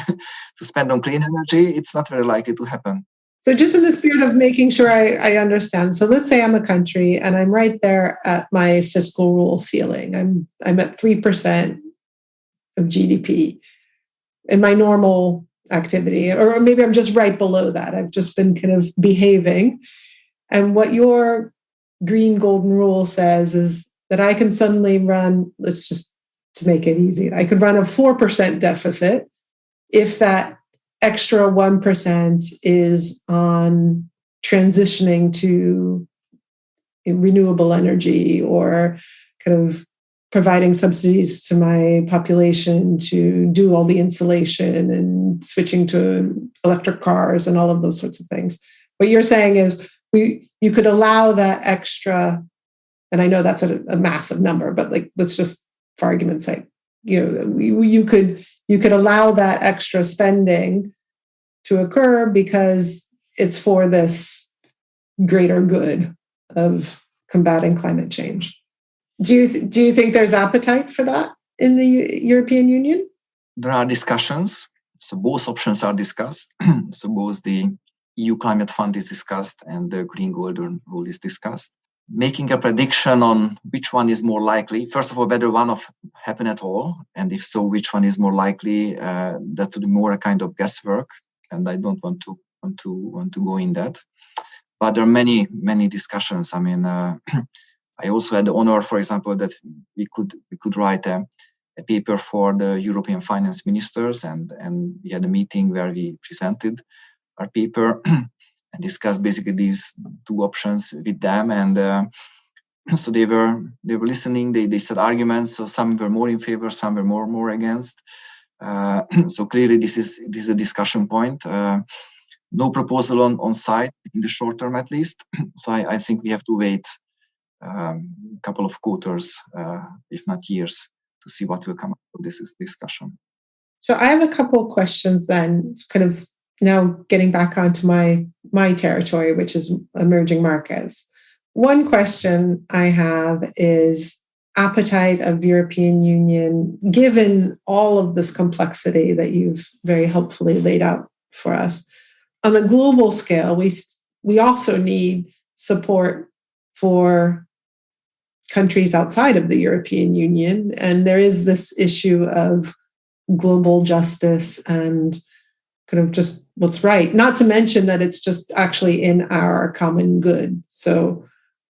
spend on clean energy. It's not very likely to happen. So just in the spirit of making sure I understand, so let's say I'm a country and I'm right there at my fiscal rule ceiling. I'm at 3% of GDP in my normal activity, or maybe I'm just right below that. I've just been kind of behaving. And what your green golden rule says is that I can suddenly run, let's just to make it easy, I could run a 4% deficit if that extra 1% is on transitioning to renewable energy or kind of providing subsidies to my population to do all the insulation and switching to electric cars and all of those sorts of things. What you're saying is you could allow that extra, and I know that's a massive number, but let's just, for argument's sake, you could allow that extra spending to occur because it's for this greater good of combating climate change. Do you think there's appetite for that in the European Union? There are discussions. So both options are discussed. So both the EU Climate Fund is discussed and the Green Golden Rule is discussed. Making a prediction on which one is more likely, first of all, whether one of happen at all, and if so, which one is more likely, that would be more a kind of guesswork, and I don't want to go in that. But there are many discussions. I mean, I also had the honor, for example, that we could write a paper for the European finance ministers, and we had a meeting where we presented our paper and discussed basically these two options with them. And so they were listening. They said arguments. So some were more in favor, some were more against. So clearly, this is a discussion point. No proposal on site in the short term, at least. So I think we have to wait a couple of quarters, if not years, to see what will come out of this discussion. So I have a couple of questions then, kind of now getting back onto my territory, which is emerging markets. One question I have is appetite of European Union, given all of this complexity that you've very helpfully laid out for us. On a global scale, we also need support for countries outside of the European Union. And there is this issue of global justice and kind of just what's right, not to mention that it's just actually in our common good. So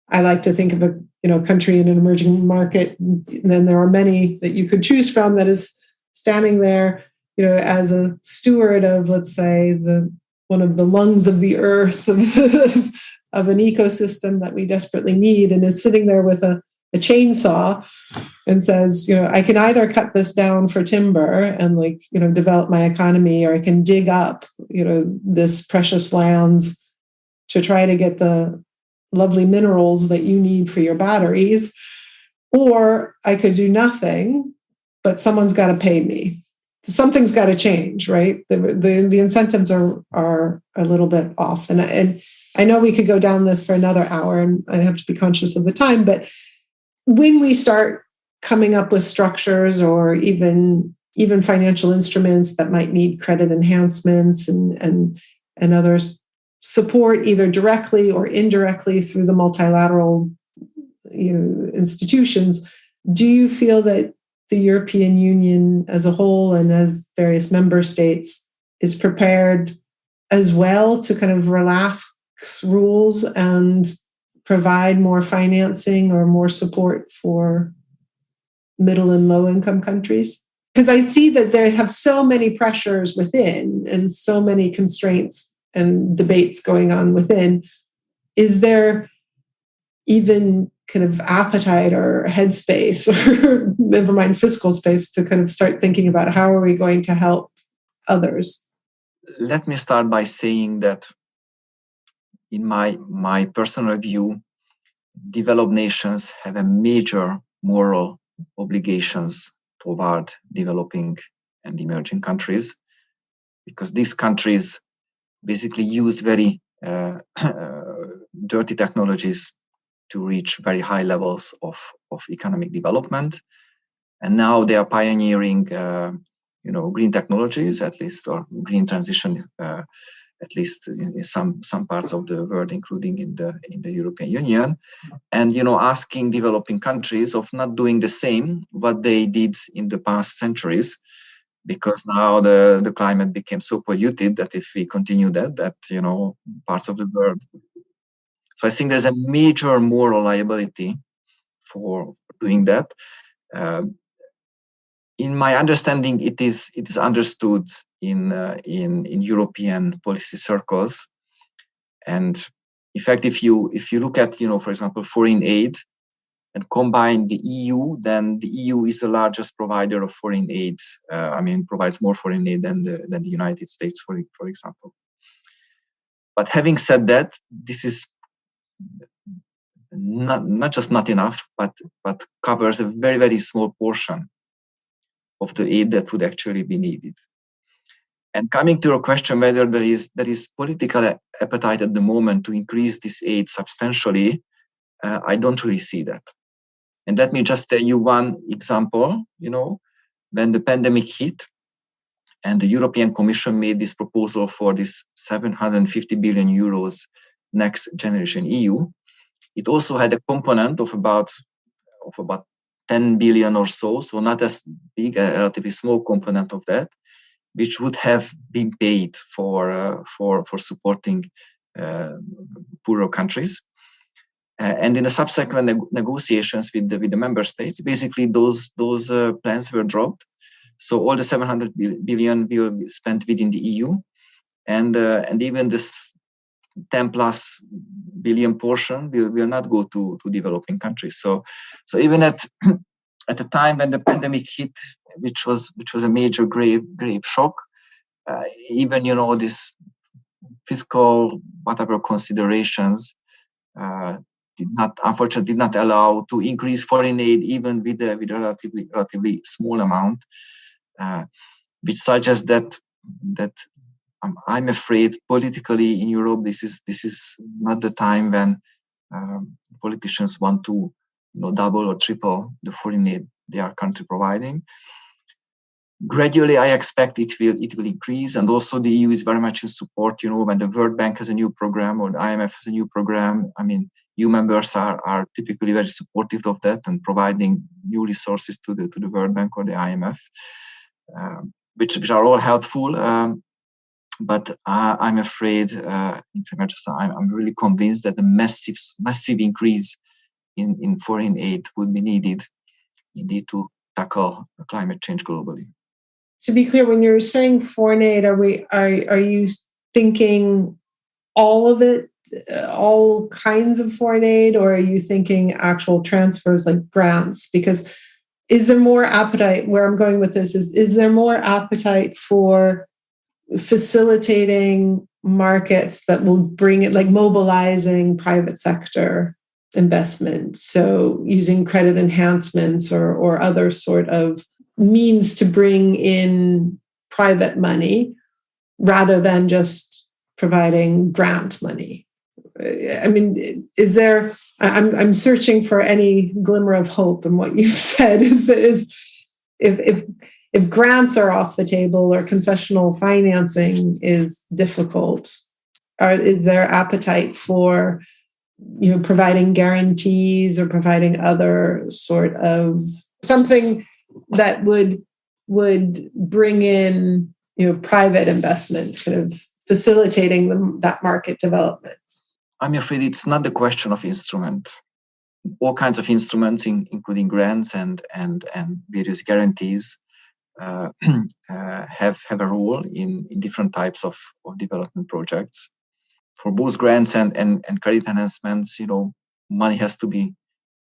I like to think of a country in an emerging market, and then there are many that you could choose from, that is standing there, as a steward of, let's say, one of the lungs of the earth of an ecosystem that we desperately need, and is sitting there with a chainsaw and says, I can either cut this down for timber and develop my economy, or I can dig up, this precious lands to try to get the lovely minerals that you need for your batteries, or I could do nothing, but someone's got to pay me. Something's got to change, right? The incentives are a little bit off, and I know we could go down this for another hour, and I have to be conscious of the time. But when we start coming up with structures or even financial instruments that might need credit enhancements and others, support either directly or indirectly through the multilateral institutions, do you feel that the European Union as a whole and as various member states is prepared as well to kind of relax rules and provide more financing or more support for middle and low income countries? Because I see that they have so many pressures within and so many constraints and debates going on within. Is there even kind of appetite or headspace or never mind fiscal space to kind of start thinking about how are we going to help others? Let me start by saying that in my personal view, developed nations have a major moral obligations toward developing and emerging countries, because these countries basically use very dirty technologies to reach very high levels of economic development. And now they are pioneering green technologies, at least, or green transition, at least in some parts of the world, including in the European Union, and asking developing countries of not doing the same what they did in the past centuries, because now the climate became so polluted that if we continue that parts of the world. So I think there's a major moral liability for doing that. In my understanding, it is understood in European policy circles, and in fact, if you look at for example foreign aid and combine the EU, then the EU is the largest provider of foreign aid. Provides more foreign aid than the United States, for example. But having said that, this is not just not enough, but covers a very, very small portion of the aid that would actually be needed. And coming to your question whether there is political appetite at the moment to increase this aid substantially, I don't really see that. And let me just tell you one example. When the pandemic hit and the European Commission made this proposal for this 750 billion euros next generation EU, it also had a component of about 10 billion or so not as big, a relatively small component of that, which would have been paid for supporting poorer countries. And in the subsequent negotiations with the member states, basically those plans were dropped. So all the 700 billion will be spent within the EU, and even this 10 plus billion portion will not go to developing countries. So even at the time when the pandemic hit, which was a major grave shock, even this fiscal whatever considerations unfortunately did not allow to increase foreign aid even with a relatively small amount, which suggests that I'm afraid politically in Europe this is not the time when politicians want to double or triple the foreign aid they are currently providing. Gradually, I expect it will increase, and also the EU is very much in support. When the World Bank has a new program or the IMF has a new program, EU members are typically very supportive of that and providing new resources to the World Bank or the IMF, which are all helpful. But I'm afraid, I'm really convinced that the massive increase in foreign aid would be needed indeed to tackle climate change globally. To be clear, when you're saying foreign aid, are you thinking all of it, all kinds of foreign aid, or are you thinking actual transfers like grants? Because is there more appetite? Where I'm going with this is there more appetite for facilitating markets that will bring it, like mobilizing private sector investment, so using credit enhancements or other sort of means to bring in private money rather than just providing grant money? Is there? I'm searching for any glimmer of hope in what you've said. Is if grants are off the table or concessional financing is difficult, is there appetite for providing guarantees or providing other sort of something that would bring in private investment, kind of facilitating that market development? I'm afraid it's not the question of instrument. All kinds of instruments, including grants and various guarantees, have a role in different types of development projects. For both grants and credit enhancements, money has to be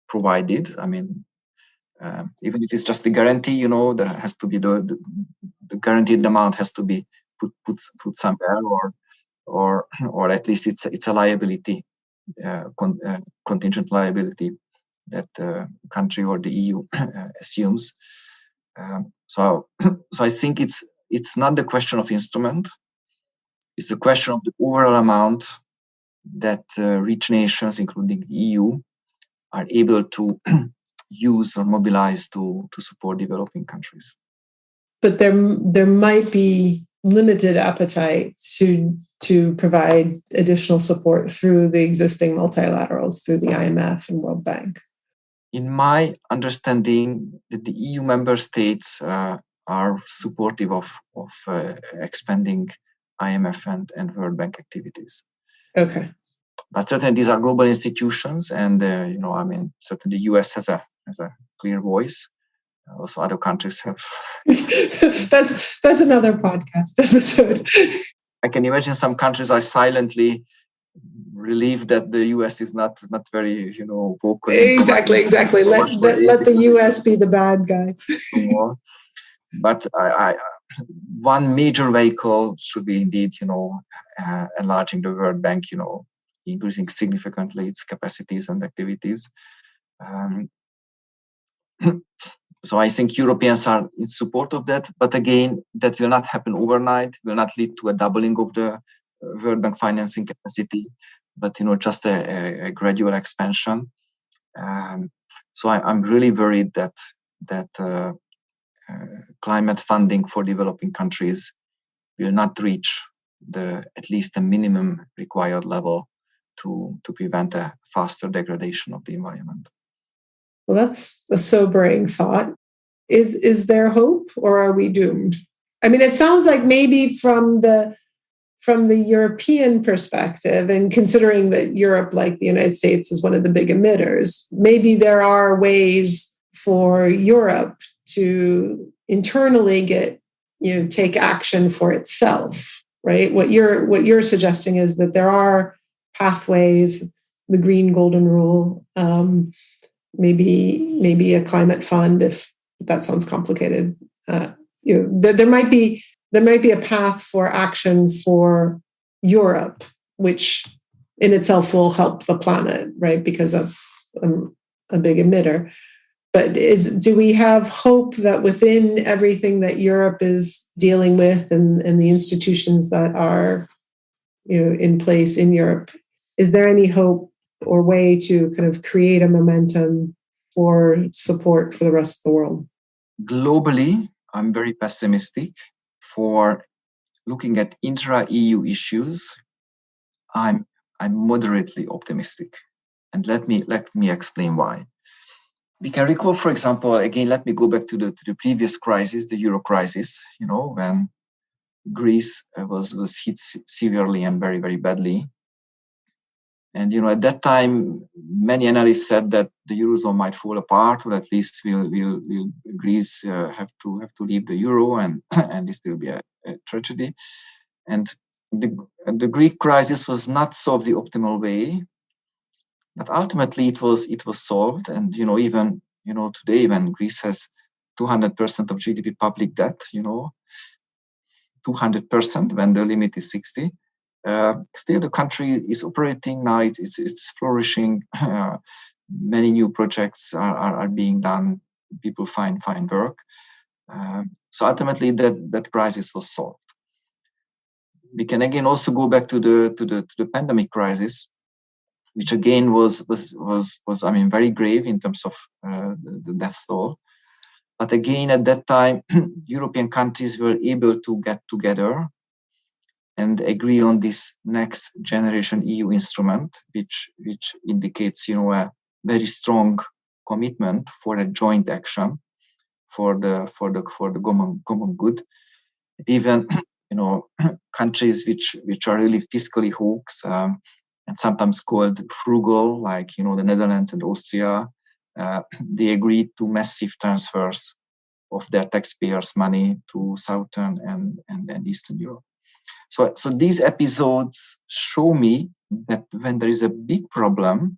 provided. I mean, even if it's just a guarantee, there has to be the guaranteed amount has to be put somewhere, or at least it's a liability, contingent liability that the country or the EU assumes. So I think it's not the question of instrument. It's the question of the overall amount that rich nations, including the EU, are able to use or mobilize to support developing countries. But there might be limited appetite to provide additional support through the existing multilaterals, through the IMF and World Bank. In my understanding, that the EU member states are supportive of expanding IMF and World Bank activities. Okay. But certainly these are global institutions, and certainly the US has a clear voice. Also, other countries have. that's another podcast episode. I can imagine some countries are silently relieved that the US is not very vocal. Exactly. Let the US be the bad guy. But one major vehicle should be indeed enlarging the World Bank, increasing significantly its capacities and activities. So I think Europeans are in support of that, but again, that will not happen overnight, will not lead to a doubling of the World Bank financing capacity, but just a gradual expansion. So I'm really worried that climate funding for developing countries will not reach at least the minimum required level to prevent a faster degradation of the environment. Well, that's a sobering thought. Is there hope, or are we doomed? I mean, it sounds like maybe from the European perspective, and considering that Europe, like the United States, is one of the big emitters, maybe there are ways for Europe to internally take action for itself, right? What you're suggesting is that there are pathways, the green golden rule, maybe a climate fund, if that sounds complicated. There might be a path for action for Europe, which in itself will help the planet, right? Because of a big emitter. But do we have hope that within everything that Europe is dealing with and the institutions that are in place in Europe, is there any hope or way to kind of create a momentum for support for the rest of the world? Globally, I'm very pessimistic. For looking at intra-EU issues, I'm moderately optimistic. And let me explain why. We can recall, for example, again, let me go back to the previous crisis, the Euro crisis, when Greece was hit severely and very, very badly. And, at that time, many analysts said that the Eurozone might fall apart, or at least will Greece have to leave the Euro, and it will be a tragedy. And the Greek crisis was not solved the optimal way, but ultimately it was solved. And, even, today when Greece has 200% of GDP public debt, 200% when the limit is 60%. Still, the country is operating now. It's flourishing. Many new projects are being done. People find work. So ultimately, that crisis was solved. We can again also go back to the pandemic crisis, which again was very grave in terms of the death toll. But again, at that time, European countries were able to get together and agree on this next generation EU instrument, which indicates, a very strong commitment for a joint action for the common good. Even countries which are really fiscally hawks and sometimes called frugal, like the Netherlands and Austria, they agreed to massive transfers of their taxpayers' money to Southern and Eastern Europe. So these episodes show me that when there is a big problem,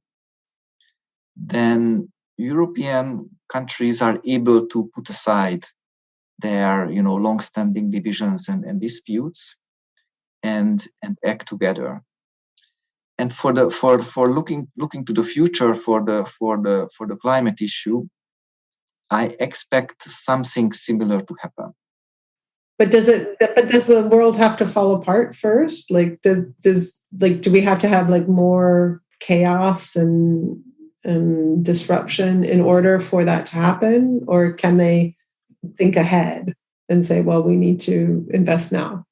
then European countries are able to put aside their long-standing divisions and disputes and act together. And for looking to the future for the climate issue, I expect something similar to happen. But does the world have to fall apart first? Like, do we have to have like more chaos and disruption in order for that to happen? Or can they think ahead and say, well, we need to invest now?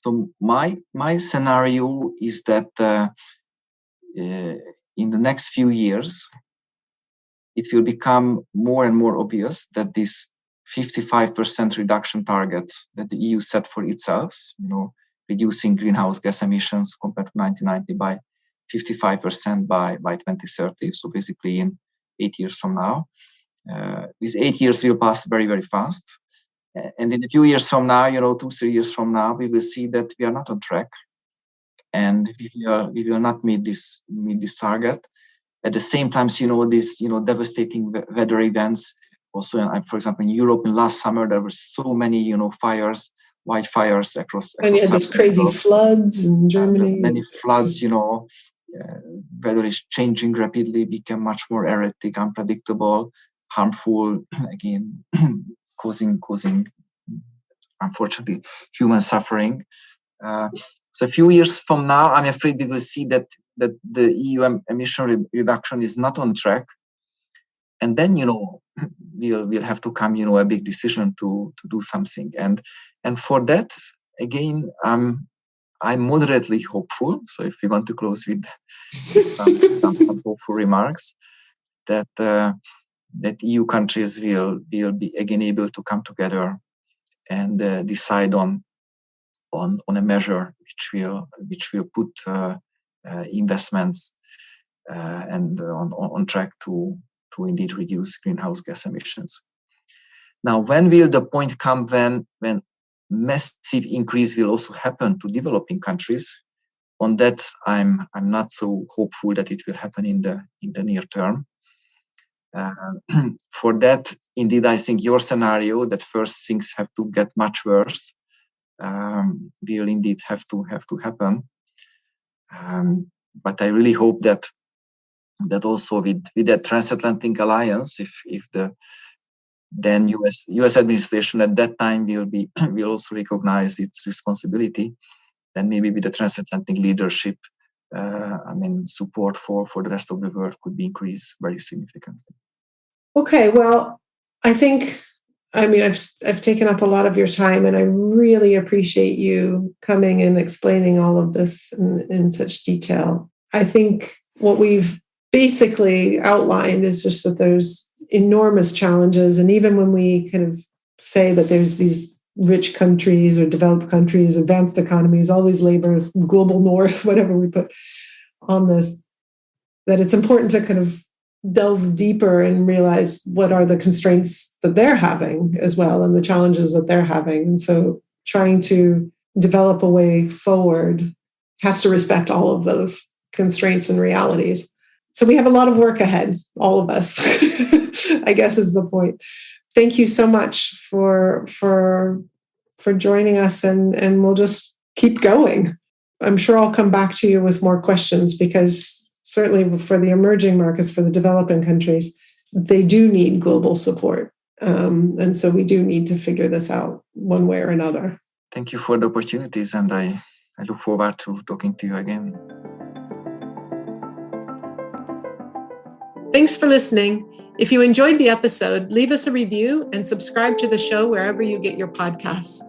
So my scenario is that in the next few years, it will become more and more obvious that this 55% reduction target that the EU set for itself, reducing greenhouse gas emissions compared to 1990 by 55% by 2030. So basically in 8 years from now, these 8 years will pass very, very fast. And in a few years from now, 2-3 years from now, we will see that we are not on track, and we will not meet this target. At the same time, these devastating weather events. Also, for example, in Europe, in last summer, there were so many wildfires across. And you had those crazy floods in Germany. Many floods. Weather is changing rapidly, become much more erratic, unpredictable, harmful. Again, causing unfortunately human suffering. So a few years from now, I'm afraid we will see that the EU emission reduction is not on track, and then we'll have to come a big decision to do something, and for that again I'm moderately hopeful. So if we want to close with some hopeful remarks, that EU countries will be again able to come together and decide on a measure which will put investments and on track to indeed reduce greenhouse gas emissions. Now, when will the point come when massive increase will also happen to developing countries? On that, I'm not so hopeful that it will happen in the near term. For that, indeed, I think your scenario that first things have to get much worse will indeed have to happen. But I really hope that also with that transatlantic alliance, if the then US administration at that time will also recognize its responsibility, then maybe with the transatlantic leadership, support for the rest of the world could be increased very significantly. Okay, well, I think, I've taken up a lot of your time, and I really appreciate you coming and explaining all of this in such detail. I think what we've basically outlined is just that there's enormous challenges, and even when we kind of say that there's these rich countries or developed countries, advanced economies, all these labels, global north, whatever we put on this, that it's important to kind of delve deeper and realize what are the constraints that they're having as well, and the challenges that they're having. And so trying to develop a way forward has to respect all of those constraints and realities. So we have a lot of work ahead, all of us, I guess is the point. Thank you so much for joining us, and we'll just keep going. I'm sure I'll come back to you with more questions, because certainly for the emerging markets, for the developing countries, they do need global support. And so we do need to figure this out one way or another. Thank you for the opportunities, and I look forward to talking to you again. Thanks for listening. If you enjoyed the episode, leave us a review and subscribe to the show wherever you get your podcasts.